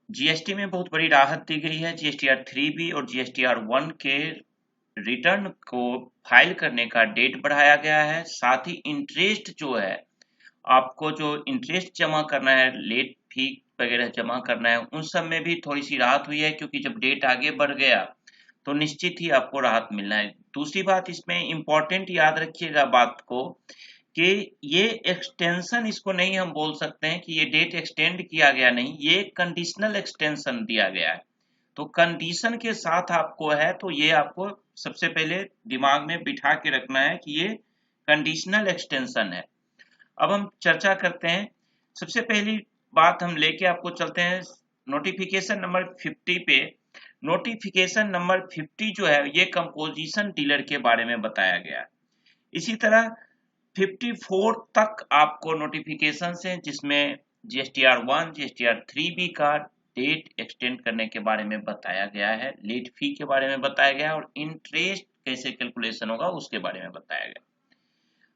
GST में बहुत बड़ी राहत दी गई है। जीएसटीआर 3B और जीएसटीआर 1 के रिटर्न को फाइल करने का डेट बढ़ाया गया है। साथ ही इंटरेस्ट जो है, आपको जो इंटरेस्ट जमा करना है, लेट फी वगैरह जमा करना है, उन सब में भी थोड़ी सी राहत हुई है, क्योंकि जब डेट आगे बढ़ गया तो निश्चित ही आपको राहत मिलना है। दूसरी बात, इसमें इम्पोर्टेंट याद रखिएगा बात को, कि ये एक्सटेंशन, इसको नहीं हम बोल सकते हैं कि ये डेट एक्सटेंड किया गया, नहीं, ये कंडीशनल एक्सटेंशन दिया गया है। तो कंडीशन के साथ आपको है, तो ये आपको सबसे पहले दिमाग में बिठा के रखना है कि ये कंडीशनल एक्सटेंशन है। अब हम चर्चा करते हैं। सबसे पहली बात हम लेके आपको चलते हैं नोटिफिकेशन नंबर 50 पे। नोटिफिकेशन नंबर 50 जो है, ये कंपोजिशन डीलर के बारे में बताया गया है। इसी तरह 54 तक आपको नोटिफिकेशन है, जिसमें जीएसटीआर 1, जीएसटीआर 3B का डेट एक्सटेंड करने के बारे में बताया गया है, लेट फी के बारे में बताया गया है, और इंटरेस्ट कैसे कैलकुलेशन होगा उसके बारे में बताया गया।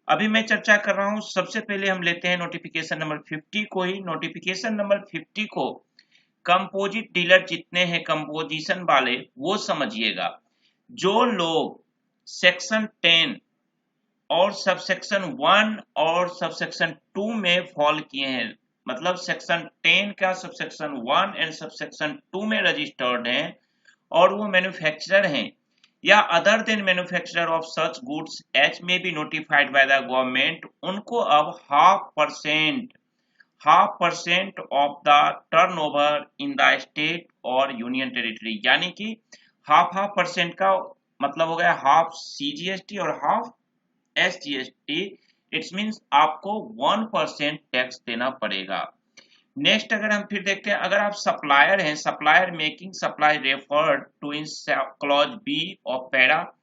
अभी मैं चर्चा कर रहा हूं, सबसे पहले हम लेते हैं नोटिफिकेशन नंबर 50 को ही। नोटिफिकेशन नंबर 50 को कंपोजिट डीलर जितने हैं कंपोजिशन वाले, वो समझिएगा। जो लोग सेक्शन 10 और सबसेक्शन 1 और सबसेक्शन 2 में फॉल किए हैं, मतलब सेक्शन 10 का सबसेक्शन 1 एंड सबसेक्शन 2 में रजिस्टर्ड हैं, और वो मैन्युफैक्चरर हैं, या other than manufacturer of such goods as may be notified by the government, उनको अब half percent of the turnover in the state or union territory, यानी कि हाफ परसेंट का मतलब हो गया हाफ सीजीएसटी और हाफ एसजीएसटी। इट्स मीन्स आपको 1% टैक्स देना पड़ेगा। नेक्स्ट अगर हम फिर देखते हैं, अगर आप सप्लायर हैं, supplier making supply referred to in clause B of para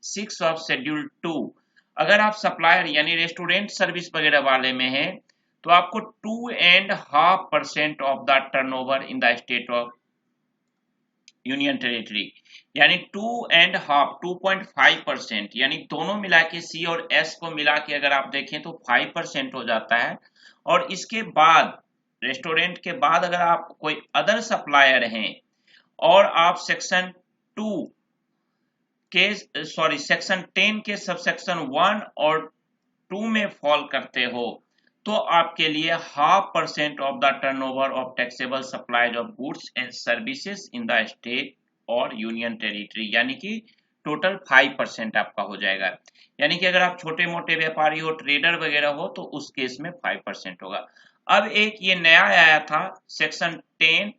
6 of schedule 2, अगर आप सप्लायर यानी रेस्टोरेंट सर्विस वगैरह वाले में हैं, तो आपको 2.5% of the turnover in the state of union territory, यानी 2.5% यानी दोनों मिला के सी और एस को मिला के अगर आप देखें तो 5% हो जाता है। और इसके बाद रेस्टोरेंट के बाद अगर आप कोई अदर सप्लायर हैं और आप सेक्शन 10 के सबसेक्शन 1 और 2 में फॉल करते हो, तो आपके लिए ½ of the turnover of taxable supplies of goods and services in the state or union territory, यानी कि टोटल 5% आपका हो जाएगा। यानी कि अगर आप छोटे मोटे व्यापारी हो, ट्रेडर वगैरह हो, तो उस केस में 5% होगा। अब एक ये नया आया था सेक्शन 10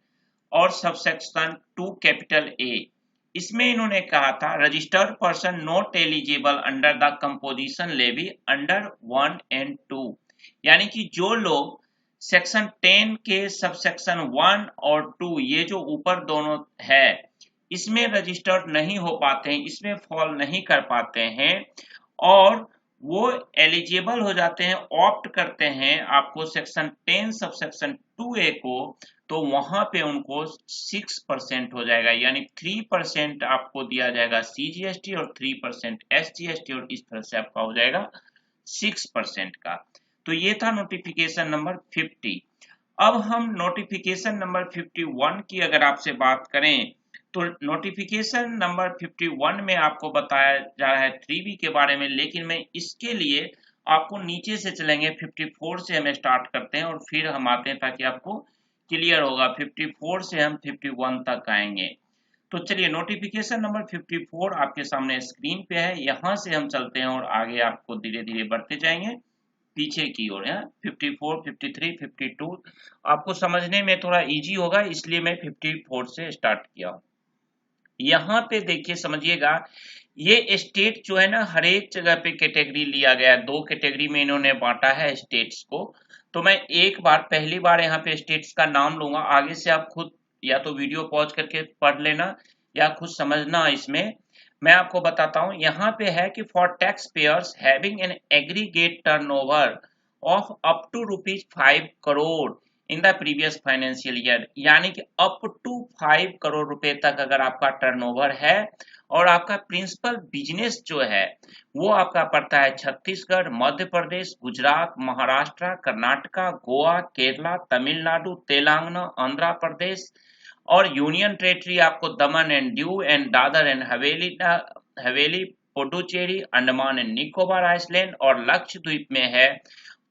और सबसेक्शन 2 कैपिटल ए, इसमें इन्होंने कहा था registered person not eligible under the composition levy under 1 and 2, यानी कि जो लोग सेक्शन 10 के सबसेक्शन 1 और 2, ये जो ऊपर दोनों है, इसमें रजिस्टर्ड नहीं हो पाते हैं, इसमें फॉल नहीं कर पाते हैं, और वो एलिजिबल हो जाते हैं, ऑप्ट करते हैं आपको सेक्शन 10 सबसेक्शन 2A को, तो वहां पे उनको 6% हो जाएगा, यानी 3% आपको दिया जाएगा सीजीएसटी और 3% एसजीएसटी, और इस तरह से आपका हो जाएगा 6% का। तो ये था नोटिफिकेशन नंबर 50। अब हम नोटिफिकेशन नंबर 51 की अगर आपसे बात करें, तो नोटिफिकेशन नंबर 51 में आपको बताया जा रहा है 3B के बारे में, लेकिन मैं इसके लिए आपको नीचे से चलेंगे, 54 से हम स्टार्ट करते हैं और फिर हम आते हैं, ताकि आपको क्लियर होगा। 54 से हम 51 तक आएंगे। तो चलिए, नोटिफिकेशन नंबर 54 आपके सामने स्क्रीन पे है, यहां से हम चलते हैं और आगे आपको धीरे धीरे बढ़ते जाएंगे पीछे की ओर है। 54, 53, 52 आपको समझने में थोड़ा इजी होगा, इसलिए मैं 54 से स्टार्ट किया हूं। यहाँ पे देखिए, समझिएगा, ये स्टेट जो है ना, हर एक जगह पे कैटेगरी लिया गया है, 2 कैटेगरी में इन्होंने बांटा है स्टेट्स को। तो मैं एक बार पहली बार यहाँ पे स्टेट्स का नाम लूंगा, आगे से आप खुद या तो वीडियो पॉज करके पढ़ लेना या खुद समझना। इसमें मैं आपको बताता हूँ, यहाँ पे है कि for tax payers having an aggregate turnover of up to ₹5 crore in the previous financial year, यानी कि अप टू 5 करोड़ रुपए तक अगर आपका टर्नओवर है, और आपका प्रिंसिपल बिजनेस जो है वो आपका पड़ता है छत्तीसगढ़, मध्य प्रदेश, गुजरात, महाराष्ट्र, कर्नाटका, गोवा, केरला, तमिलनाडु, तेलंगाना, आंध्र प्रदेश, और यूनियन टेरिटरी आपको दमन and Diu and Dadar and Haveli, Puducherry, Andaman and Nicobar Iceland और लक्षद्वीप में है।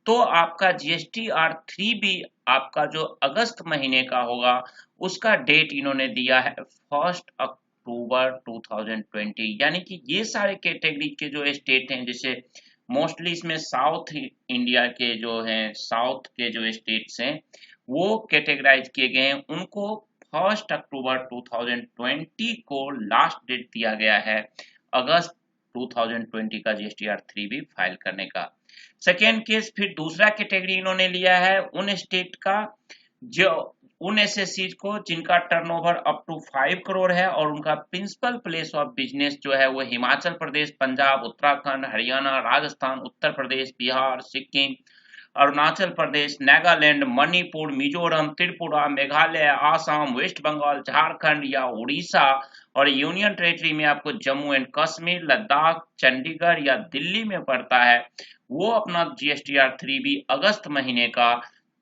तो आपका GSTR 3 भी आपका जो अगस्त महीने का होगा उसका डेट इन्होंने दिया है 1 अक्टूबर 2020। यानी कि ये सारे कैटेगरी के जो स्टेट हैं, जैसे मोस्टली इसमें साउथ इंडिया के जो हैं, साउथ के जो स्टेट्स हैं वो कैटेगराइज किए गए हैं, उनको 1 अक्टूबर 2020 को लास्ट डेट दिया गया है अगस्त 2020 का GSTR 3 भी फाइल करने का। सेकेंड केस, फिर दूसरा कैटेगरी इन्होंने लिया है उन स्टेट का, जो उन एसएससी को जिनका टर्नओवर अप टू 5 करोड़ है और उनका प्रिंसिपल प्लेस ऑफ बिजनेस जो है वो हिमाचल प्रदेश, पंजाब, उत्तराखंड, हरियाणा, राजस्थान, उत्तर प्रदेश, बिहार, सिक्किम, अरुणाचल प्रदेश, नागालैंड, मणिपुर, मिजोरम, त्रिपुरा, मेघालय, आसाम, वेस्ट बंगाल, झारखंड या उड़ीसा, और यूनियन टेरिटरी में आपको जम्मू एंड कश्मीर, लद्दाख, चंडीगढ़ या दिल्ली में पड़ता है, वो अपना GSTR 3 भी अगस्त महीने का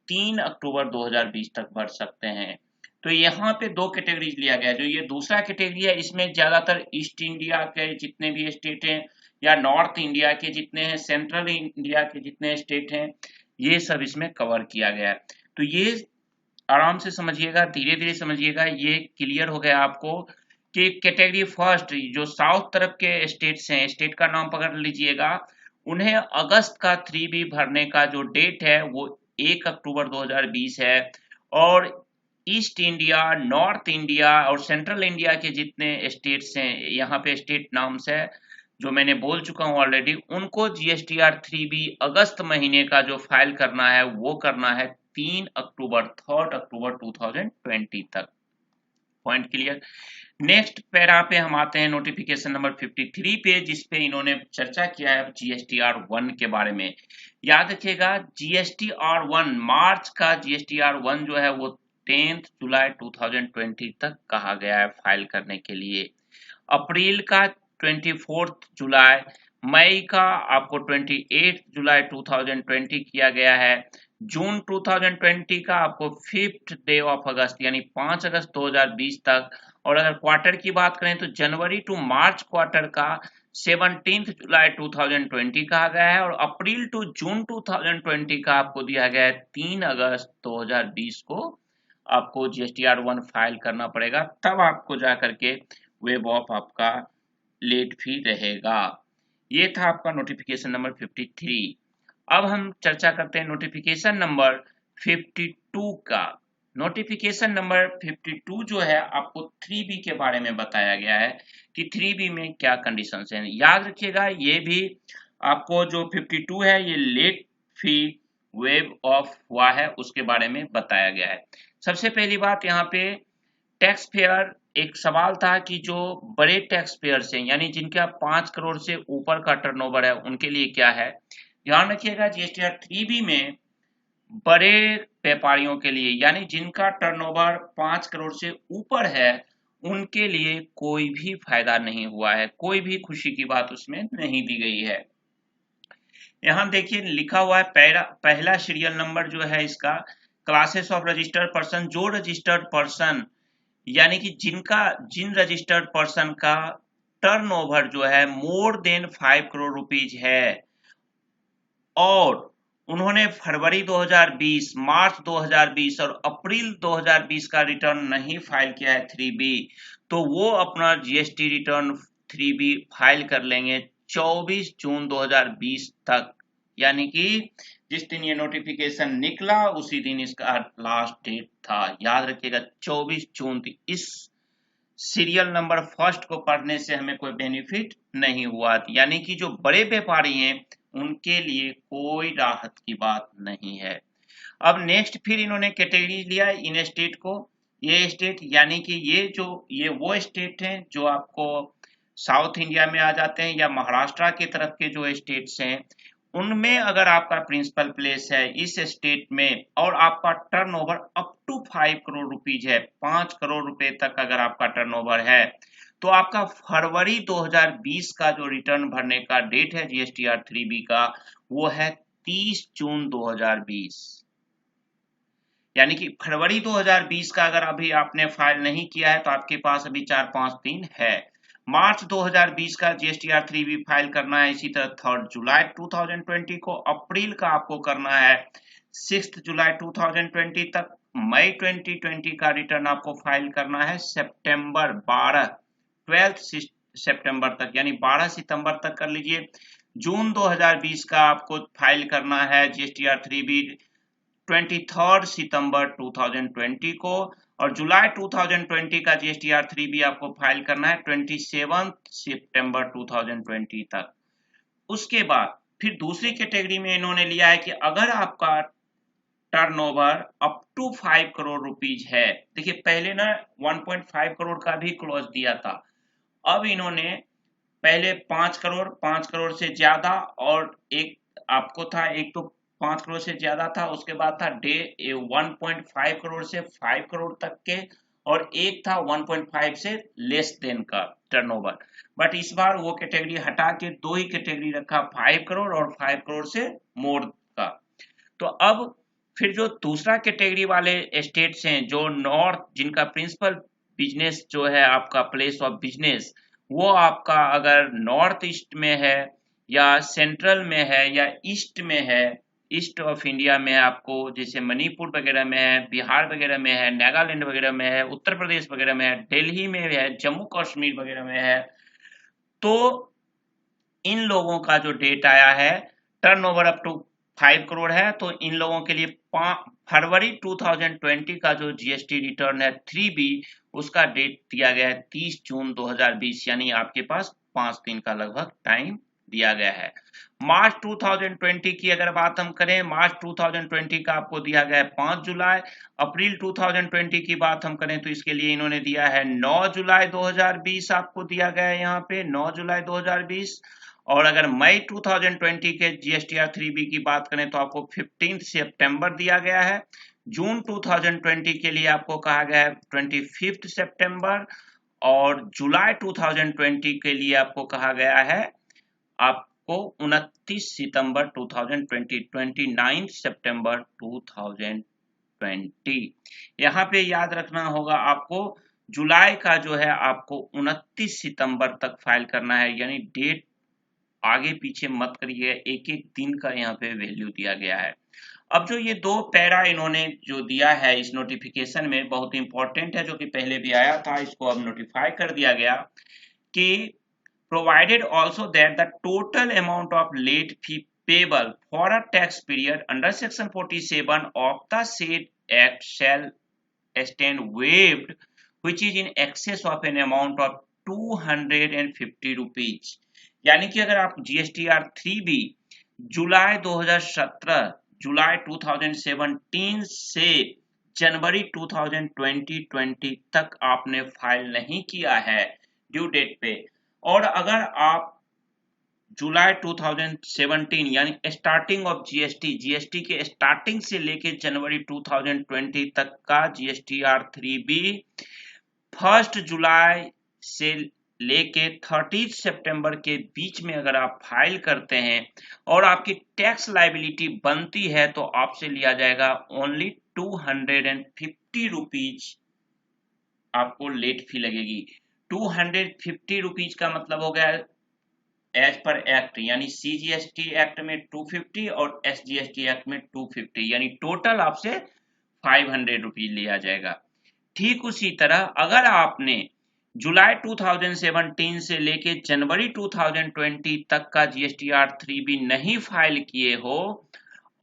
3 अक्टूबर 2020 तक भर सकते हैं। तो यहाँ पे दो कैटेगरीज लिया गया है। जो ये दूसरा कैटेगरी है इसमें ज्यादातर ईस्ट इंडिया के जितने भी स्टेट हैं या नॉर्थ इंडिया के जितने हैं, सेंट्रल इंडिया के जितने स्टेट हैं, ये सब इसमें कवर किया गया है। तो ये आराम से समझिएगा, धीरे धीरे समझिएगा, ये क्लियर हो गया आपको कि कैटेगरी फर्स्ट जो साउथ तरफ के स्टेट्स हैं, स्टेट का नाम पकड़ लीजिएगा, उन्हें अगस्त का 3B भरने का जो डेट है वो 1 अक्टूबर 2020 है। और ईस्ट इंडिया, नॉर्थ इंडिया और सेंट्रल इंडिया के जितने स्टेट्स हैं, यहाँ पे स्टेट नाम्स है जो मैंने बोल चुका हूँ ऑलरेडी, उनको GSTR 3B अगस्त महीने का जो फाइल करना है वो करना है 3 अक्टूबर 2020 तक। Point clear. नेक्स्ट पैरा पे हम आते हैं नोटिफिकेशन नंबर 53 पे, जिसपे इन्होंने चर्चा किया है GSTR 1 के बारे में। याद रखिएगा GSTR 1 मार्च का GSTR 1 जो है वो 10 जुलाई 2020 तक कहा गया है फाइल करने के लिए। अप्रैल का 24 जुलाई, मई का आपको 28 जुलाई 2020 किया गया है, जून 2020 का आपको 5th डे ऑफ अगस्त यानी 5 अगस्त 2020 तक, और अगर क्वार्टर की बात करें तो जनवरी टू मार्च क्वार्टर का 17 जुलाई 2020 कहा गया है, और अप्रैल टू जून 2020 का आपको दिया गया है 3 अगस्त 2020 को आपको GSTR 1 फाइल करना पड़ेगा, तब आपको जा करके वेब ऑफ आपका लेट फी रहेगा। ये था आपका नोटिफिकेशन नंबर 53। अब हम चर्चा करते हैं नोटिफिकेशन नंबर 52 का। नोटिफिकेशन नंबर 52 जो है आपको 3B के बारे में बताया गया है कि 3B में क्या कंडीशंस हैं। याद रखिएगा ये भी आपको जो 52 है ये लेट फी वेब ऑफ हुआ है उसके बारे में बताया गया है। सबसे पहली बात यहाँ पे टैक्स पेयर, एक सवाल था कि जो बड़े टैक्स पेयर हैं यानी जिनका 5 करोड़ से ऊपर का टर्नओवर है उनके लिए क्या है। ध्यान रखिएगा GSTR 3B में बड़े व्यापारियों के लिए यानी जिनका टर्नओवर 5 करोड़ से ऊपर है उनके लिए कोई भी फायदा नहीं हुआ है, कोई भी खुशी की बात उसमें नहीं दी गई है। यहाँ देखिए लिखा हुआ है पहला सीरियल नंबर जो है इसका, क्लासेस ऑफ रजिस्टर्ड पर्सन, जो रजिस्टर्ड पर्सन यानी कि जिन रजिस्टर्ड पर्सन का टर्नओवर जो है मोर देन 5 करोड़ रुपीज है और उन्होंने फरवरी 2020, मार्च 2020 और अप्रैल 2020 का रिटर्न नहीं फाइल किया है 3B, तो वो अपना GST रिटर्न 3B फाइल कर लेंगे 24 जून 2020 तक। यानी कि जिस दिन ये नोटिफिकेशन निकला उसी दिन इसका लास्ट डेट था। याद रखिएगा 24 जून थी। इस सीरियल नंबर फर्स्ट को पढ़ने से हमें कोई बेनिफिट नहीं हुआ, यानी कि जो बड़े व्यापारी हैं उनके लिए कोई राहत की बात नहीं है। अब नेक्स्ट फिर इन्होंने कैटेगरी लिया इन स्टेट को। ये स्टेट यानी कि ये वो स्टेट हैं जो आपको साउथ इंडिया में आ जाते हैं या महाराष्ट्र के तरफ के जो स्टेट्स हैं, उनमें अगर आपका प्रिंसिपल प्लेस है इस स्टेट में और आपका turnover up to 5 crore rupees है, 5 करोड़ रुपए तक अगर आपका टर्नओवर है, तो आपका फरवरी 2020 का जो रिटर्न भरने का डेट है GSTR 3B का वो है 30 जून 2020। यानी कि फरवरी 2020 का अगर अभी आपने फाइल नहीं किया है तो आपके पास अभी 4-5 दिन है। मार्च 2020 का GSTR 3 भी फाइल करना है, इसी तरह 3 जुलाई 2020 को। अप्रैल का आपको करना है 6 जुलाई 2020 तक। मई 2020 का रिटर्न आपको फाइल करना है सितंबर 12 सितंबर तक, यानी 12 सितंबर तक कर लीजिए। जून 2020 का आपको फाइल करना है GSTR 3 भी 23 सितंबर 2020 को, और जुलाई 2020 का GSTR 3 भी आपको फाइल करना है 27 सितंबर 2020 तक। उसके बाद फिर दूसरी कैटेगरी में इन्होंने लिया है कि अगर आपका turnover up to 5 crore rupees है। देखिए पहले ना 1.5 करोड़ का भी क्लोज दिया था, अब इन्होंने पहले 5 करोड़ से ज्यादा, और एक आपको था, एक तो 5 करोड़ से ज्यादा था, उसके बाद था 1.5 करोड़ से 5 करोड़ तक के, और एक था 1.5 से लेस देन का टर्नओवर। बट इस बार वो कैटेगरी हटा के दो ही कैटेगरी रखा, 5 करोड़ और 5 करोड़ से मोर का। तो अब फिर जो दूसरा कैटेगरी वाले स्टेट्स हैं जो नॉर्थ, जिनका प्रिंसिपल बिजनेस जो है आपका प्लेस ऑफ बिजनेस, वो आपका अगर नॉर्थ ईस्ट में है या सेंट्रल में है या ईस्ट में है, ईस्ट ऑफ इंडिया में है आपको, जैसे मणिपुर वगैरह में है, बिहार वगैरह में है, नागालैंड वगैरह में है, उत्तर प्रदेश वगैरह में है, दिल्ली में है, जम्मू कश्मीर वगैरह में है, तो इन लोगों का जो डेट आया है टर्नओवर अप टू 5 करोड़ है, तो इन लोगों के लिए फरवरी 2020 का जो GST रिटर्न है 3B, उसका डेट दिया गया है 30 जून 2020, यानी आपके पास 5 दिन का लगभग टाइम दिया गया है। मार्च 2020 की अगर बात हम करें, मार्च 2020 का आपको दिया गया है 5 जुलाई। अप्रैल 2020 की बात हम करें तो इसके लिए इन्होंने दिया है 9 जुलाई 2020, आपको दिया गया है यहाँ पे 9 जुलाई 2020। और अगर मई 2020 के GSTR 3B की बात करें तो आपको 15 सितंबर दिया गया है। जून 2020 के लिए आपको कहा गया है 25 सितंबर, और जुलाई 2020 के लिए आपको कहा गया है आपको 29 सितंबर 2020, 29 सितंबर 2020। यहाँ पे याद रखना होगा आपको, जुलाई का जो है आपको 29 सितंबर तक फाइल करना है, यानी डेट आगे पीछे मत करिए, एक एक दिन का यहाँ पे वैल्यू दिया गया है। अब जो ये दो पैरा इन्होंने जो दिया है इस नोटिफिकेशन में बहुत इंपॉर्टेंट है, जो कि पहले भी आया था, इसको अब नोटिफाई कर दिया गया कि provided also that the total amount of late fee payable for a tax period under section 47 of the said act shall stand waived which is in excess of an amount of 250 rupees। यानी कि अगर आप GSTR 3B जुलाई 2017, जुलाई 2017 से जनवरी 2020 तक आपने file नहीं किया है ड्यू डेट पे, और अगर आप जुलाई 2017 यानी स्टार्टिंग ऑफ जीएसटी के स्टार्टिंग से लेके जनवरी 2020 तक का GSTR 3B 1 जुलाई से लेके 30 सितंबर के बीच में अगर आप फाइल करते हैं और आपकी टैक्स लायबिलिटी बनती है तो आपसे लिया जाएगा ओनली 250 रुपीज, आपको लेट फी लगेगी। 250 रुपीज का मतलब हो गया एज पर एक्ट, यानी CGST एक्ट में 250 और SGST एक्ट में 250, यानी टोटल आपसे 500 रुपीज लिया जाएगा। ठीक उसी तरह अगर आपने जुलाई 2017 से लेके जनवरी 2020 तक का GSTR 3B नहीं फाइल किए हो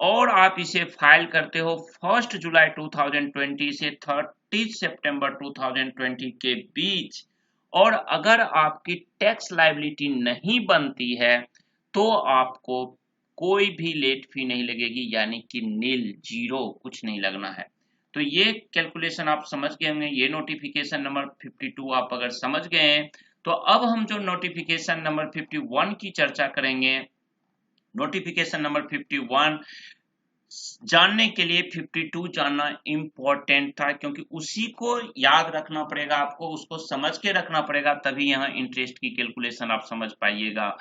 और आप इसे फाइल करते हो 1 जुलाई 2020 से 30 सितंबर 2020 के बीच, और अगर आपकी टैक्स लायबिलिटी नहीं बनती है तो आपको कोई भी लेट फी नहीं लगेगी, यानी कि नील, जीरो, कुछ नहीं लगना है। तो ये कैलकुलेशन आप समझ गए होंगे। ये नोटिफिकेशन नंबर 52 आप अगर समझ गए हैं तो अब हम जो नोटिफिकेशन नंबर 51 की चर्चा करेंगे। नोटिफिकेशन नंबर 51 जानने के लिए 52 जानना इंपॉर्टेंट था, क्योंकि उसी को याद रखना पड़ेगा आपको, उसको समझ के रखना पड़ेगा, तभी यहाँ इंटरेस्ट की कैलकुलेशन आप समझ पाइएगा।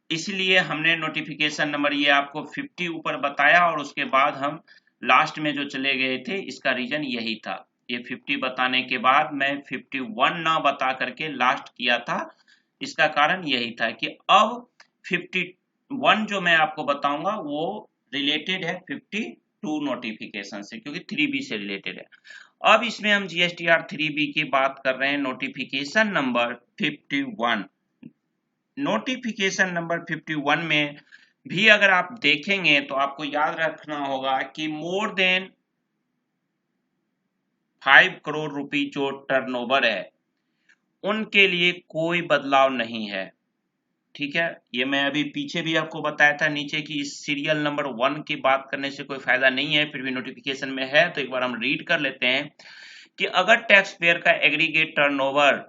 इसलिए हमने नोटिफिकेशन नंबर ये आपको 50 ऊपर बताया और उसके बाद हम लास्ट में जो चले गए थे, इसका रीजन यही था। ये 50 बताने के बाद मैं 51 ना बता करके लास्ट किया था, इसका कारण यही था कि अब 51 जो मैं आपको बताऊंगा वो रिलेटेड है 52 नोटिफिकेशन से, क्योंकि 3B से रिलेटेड है। अब इसमें हम GSTR 3B की बात कर रहे हैं, नोटिफिकेशन नंबर 51। नोटिफिकेशन नंबर 51 में भी अगर आप देखेंगे तो आपको याद रखना होगा कि मोर देन 5 करोड़ रुपए जो टर्नओवर है, उनके लिए कोई बदलाव नहीं है। ठीक है, ये मैं अभी पीछे भी आपको बताया था नीचे की इस सीरियल नंबर 1 की बात करने से कोई फायदा नहीं है, फिर भी नोटिफिकेशन में है तो एक बार हम रीड कर लेते हैं कि अगर टैक्स पेयर का aggregate turnover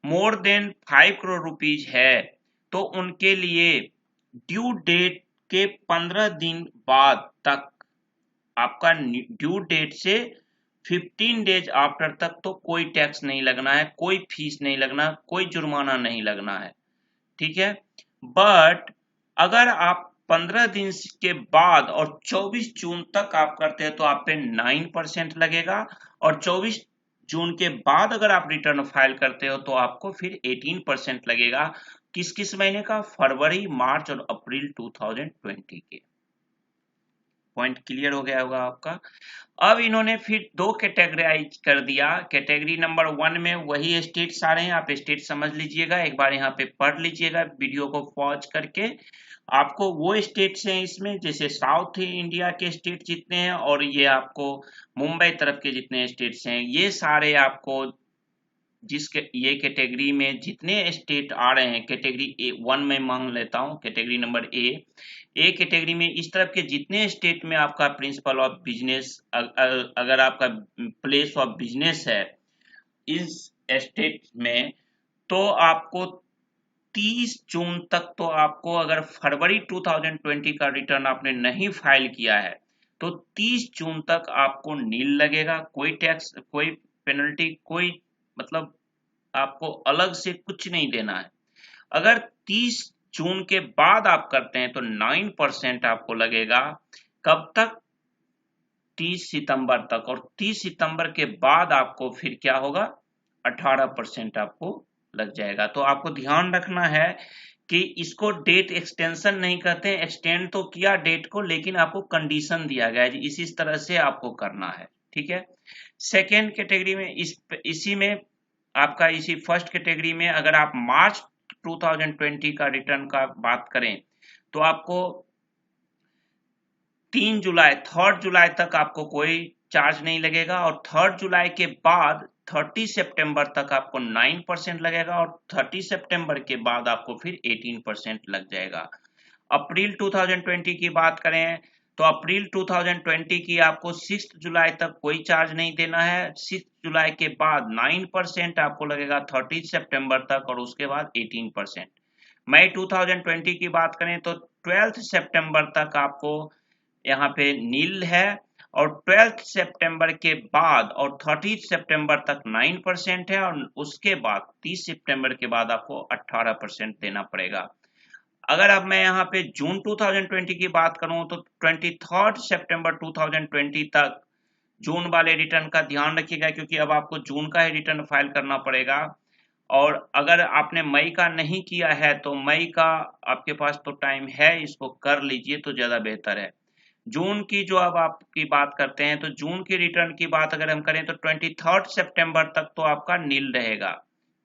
more than 5 crore rupees है तो उनके लिए ड्यू डेट के 15 दिन बाद तक, आपका ड्यू डेट से 15 डेज आफ्टर तक तो कोई टैक्स नहीं लगना है, कोई फीस नहीं लगना, कोई जुर्माना नहीं लगना है। ठीक है, बट अगर आप 15 दिन के बाद और 24 जून तक आप करते हैं तो आप पे 9% लगेगा, और 24 जून के बाद अगर आप रिटर्न फाइल करते हो तो आपको फिर 18% लगेगा। किस किस महीने का? फरवरी, मार्च और अप्रैल 2020 के। पॉइंट क्लियर हो गया होगा आपका। अब इन्होंने फिर दो कैटेगराइज कर दिया। कैटेगरी नंबर 1 में वही स्टेट्स आ रहे हैं, आप स्टेट समझ लीजिएगा, एक बार यहाँ पे पढ़ लीजिएगा वीडियो को पॉज करके। आपको वो स्टेट्स हैं इसमें, जैसे साउथ इंडिया के स्टेट जितने हैं और ये आपको मुंबई तरफ के जितने स्टेट्स हैं, ये सारे आपको ये कैटेगरी में जितने स्टेट आ रहे हैं, कैटेगरी A1 में मांग लेता हूं, कैटेगरी नंबर ए कैटेगरी में इस तरफ के जितने स्टेट में आपका प्रिंसिपल ऑफ बिजनेस, अगर आपका प्लेस ऑफ बिजनेस है इस स्टेट में, तो आपको 30 जून तक, तो आपको अगर फरवरी 2020 का रिटर्न आपने नहीं फाइल किया है तो 30 जून तक आपको नील लगेगा, कोई टैक्स, कोई पेनल्टी, कोई मतलब आपको अलग से कुछ नहीं देना है। अगर 30 जून के बाद आप करते हैं तो 9% आपको लगेगा। कब तक? 30 सितंबर तक। और 30 सितंबर के बाद आपको फिर क्या होगा? 18% आपको लग जाएगा। तो आपको ध्यान रखना है कि इसको डेट एक्सटेंशन नहीं कहते हैं, एक्सटेंड तो किया डेट को, लेकिन आपको कंडीशन दिया गया है, इसी तरह से आपको करना है। ठीक है, सेकेंड कैटेगरी में इसी में आपका इसी फर्स्ट कैटेगरी में अगर आप मार्च 2020 का रिटर्न का बात करें तो आपको 3 जुलाई तक आपको कोई चार्ज नहीं लगेगा, और 3 जुलाई के बाद 30 सितंबर तक आपको 9% लगेगा, और 30 सितंबर के बाद आपको फिर 18% लग जाएगा। अप्रैल 2020 की बात करें तो अप्रैल 2020 की आपको 6 जुलाई तक कोई चार्ज नहीं देना है। 6 जुलाई के बाद 9% आपको लगेगा 30 सितंबर तक, और उसके बाद 18%। मई 2020 की बात करें तो 12 सितंबर तक आपको यहाँ पे नील है, और 12 सितंबर के बाद और 30 सितंबर तक 9% है, और उसके बाद 30 सितंबर के बाद आपको 18% देना पड़ेगा। अगर अब मैं यहाँ पे जून 2020 की बात करूं तो 23 सितंबर 2020 तक जून वाले रिटर्न का ध्यान रखिएगा, क्योंकि अब आपको जून का ही रिटर्न फाइल करना पड़ेगा। और अगर आपने मई का नहीं किया है तो मई का आपके पास तो टाइम है, इसको कर लीजिए तो ज्यादा बेहतर है। जून की जो अब आपकी बात करते हैं तो जून की रिटर्न की बात अगर हम करें तो 23 सितंबर तक तो आपका नील रहेगा।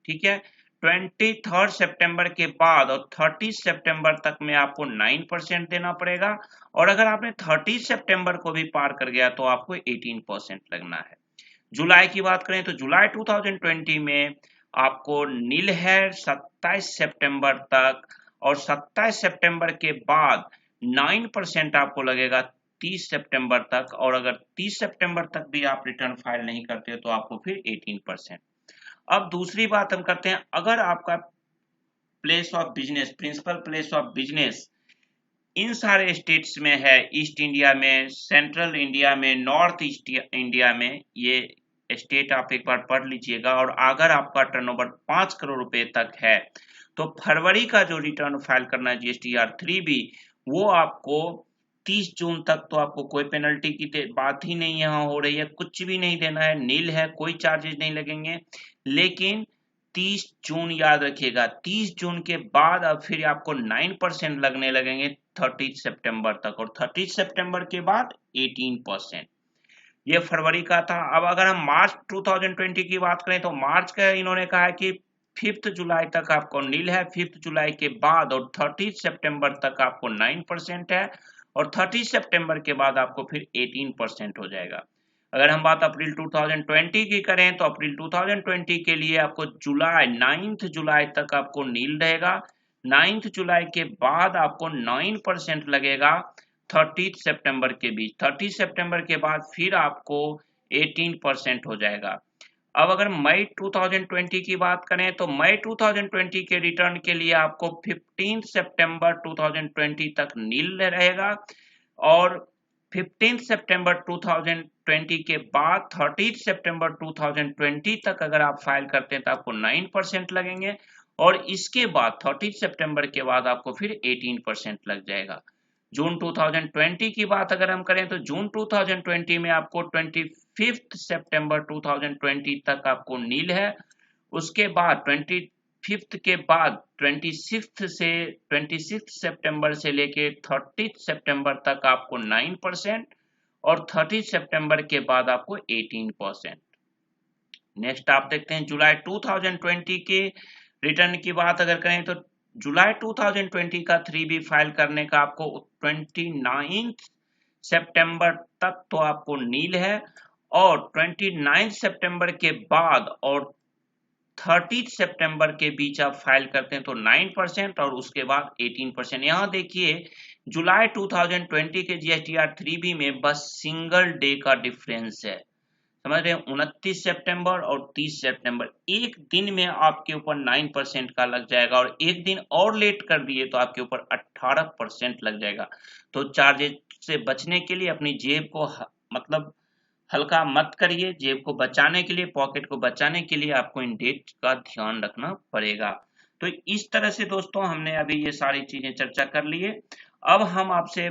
ठीक है, 23 सितंबर के बाद और 30 सितंबर तक में आपको 9% देना पड़ेगा, और अगर आपने 30 सितंबर को भी पार कर गया तो आपको 18% लगना है। जुलाई की बात करें तो जुलाई 2020 में आपको नील है 27 सितंबर तक, और 27 सितंबर के बाद 9% आपको लगेगा 30 सितंबर तक, और अगर 30 सितंबर तक भी आप रिटर्न फाइल नहीं करते तो आपको फिर 18%। अब दूसरी बात हम करते हैं, अगर आपका place of business, principal place of business in सारे स्टेट्स में है, ईस्ट इंडिया में, सेंट्रल इंडिया में, नॉर्थ ईस्ट इंडिया में, ये स्टेट आप एक बार पढ़ लीजिएगा। और अगर आपका टर्नओवर 5 करोड़ रुपए तक है तो फरवरी का जो रिटर्न फाइल करना है GSTR 3B, वो आपको 30 जून तक तो आपको कोई पेनल्टी की बात ही नहीं यहाँ हो रही है, कुछ भी नहीं देना है, नील है, कोई चार्जेस नहीं लगेंगे। लेकिन 30 जून याद रखिएगा, 30 जून के बाद अब फिर आपको 9% लगने लगेंगे 30 सितंबर तक, और 30 सितंबर के बाद 18%। ये फरवरी का था। अब अगर हम मार्च 2020 की बात करें तो मार्च का इन्होंने कहा है कि 5 जुलाई तक आपको नील है, 5 जुलाई के बाद और 30 सितंबर तक आपको 9% है, और 30 सितंबर के बाद आपको फिर 18% हो जाएगा। अगर हम बात अप्रैल 2020 की करें तो अप्रैल 2020 के लिए आपको जुलाई 9 जुलाई तक आपको नील रहेगा, 9 जुलाई के बाद आपको 9% लगेगा 30 सितंबर के बीच, 30 सितंबर के बाद फिर आपको 18% हो जाएगा। अब अगर मई 2020 की बात करें तो मई 2020 के रिटर्न के लिए आपको 15 सितंबर 2020 तक नील रहेगा, और 15 सितंबर 2020 के बाद 30 सितंबर 2020 तक अगर आप फाइल करते हैं तो आपको 9% लगेंगे, और इसके बाद 30 सितंबर के बाद आपको फिर 18% लग जाएगा। जून 2020 की बात अगर हम करें तो जून 2020 में आपको 25 सितंबर 2020 तक आपको नील है, उसके बाद 25 के बाद 26 सितंबर से लेके 30 सितंबर तक आपको 9%, और 30 सितंबर के बाद आपको 18%। नेक्स्ट आप देखते हैं जुलाई 2020 के रिटर्न की बात अगर करें तो जुलाई 2020 का 3B फाइल करने का आपको 29 सितंबर तक तो आपको नील है, और 29 सितंबर के बाद और 30 सितंबर के बीच आप फाइल करते हैं तो 9%, और उसके बाद 18%। यहाँ देखिए जुलाई 2020 के GSTR 3B में बस सिंगल डे का डिफरेंस है, समझ रहे हैं, 29 सितंबर और 30 सितंबर, एक दिन में आपके ऊपर 9% का लग जाएगा, और एक दिन और लेट कर दिए तो आपके ऊपर 18% लग जाएगा। तो चार्जेस से बचने के लिए अपनी जेब को मतलब हल्का मत करिए, जेब को बचाने के लिए, पॉकेट को बचाने के लिए आपको इन डेट का ध्यान रखना पड़ेगा। तो इस तरह से दोस्तों हमने अभी ये सारी चीजें चर्चा कर लिए। अब हम आपसे